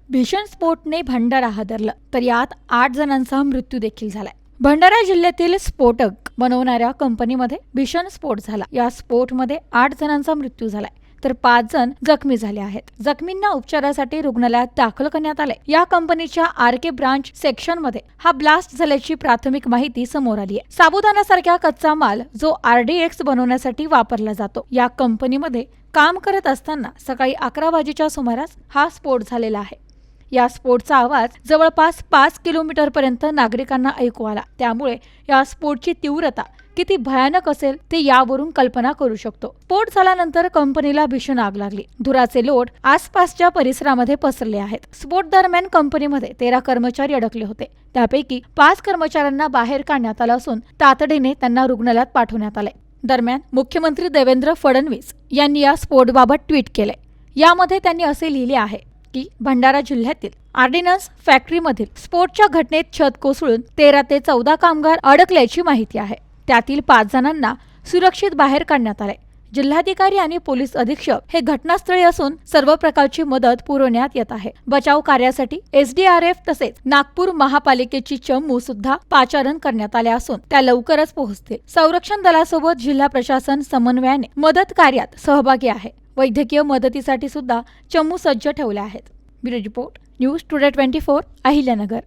भीषण स्फोटने भंडारा हादरला, तर यात 8 जणांचा मृत्यू देखील झालाय। भंडारा जिल्ह्यातील स्फोटक बनवणाऱ्या कंपनीमध्ये भीषण स्फोट झाला। या स्फोटमध्ये 8 जणांचा मृत्यू झालाय, तर 5 जण जखमी झाले आहेत। जखमींना उपचारासाठी रुग्णालयात दाखल करण्यात आले। या कंपनीच्या आरके ब्रांच सेक्शन मध्ये हा ब्लास्ट झाल्याची प्राथमिक माहिती समोर आली आहे। साबुदाण्यासारख्या कच्चा माल जो RDX बनवण्यासाठी वापरला जातो, या कंपनीमध्ये काम करत असताना सकाळी 11 वाजेच्या सुमारास हा स्फोट झालेला आहे। या स्फोटचा आवाज जवळपास 5 किलोमीटर पर्यंत नागरिकांना ऐकू आला। त्यामुळे या स्फोटची तीव्रता किती भयानक असेल ते यावरून कल्पना करू शकतो। स्फोट झाल्यानंतर कंपनीला भीषण आग लागली। धुराचे लोट आसपासच्या परिसरामध्ये पसरले आहेत। स्फोट दरम्यान कंपनीमध्ये 13 कर्मचारी अडकले होते। त्यापैकी 5 कर्मचाऱ्यांना बाहेर काढण्यात आलं असून तातडीने त्यांना रुग्णालयात पाठवण्यात आले। दरम्यान मुख्यमंत्री देवेंद्र फडणवीस यांनी या स्फोटबाबत ट्विट केले। यामध्ये त्यांनी असे लिहिले आहे की भंडारा जिल्ह्यातील ऑर्डिनन्स फॅक्टरीमधील स्फोटच्या घटनेत छत कोसळून 13 ते 14 कामगार अडकल्याची माहिती आहे। त्यातील 5 जणांना सुरक्षित बाहेर काढण्यात आले। जिल्हाधिकारी आणि पोलीस अधीक्षक हे घटनास्थळी असून सर्व प्रकारची मदत पुरवण्यात येत आहे। बचाव कार्यासाठी SDRF तसेच नागपूर महापालिकेची चमू सुद्धा पाचारण करण्यात आले असून त्या लवकरच पोहोचतील। संरक्षण दलासोबत जिल्हा प्रशासन समन्वयाने मदत कार्यात सहभागी आहे। वैद्यकीय मदतीसाठी सुद्धा चमू सज्ज ठेवले आहेत। Bureau report, news today 24, Ahilyanagar.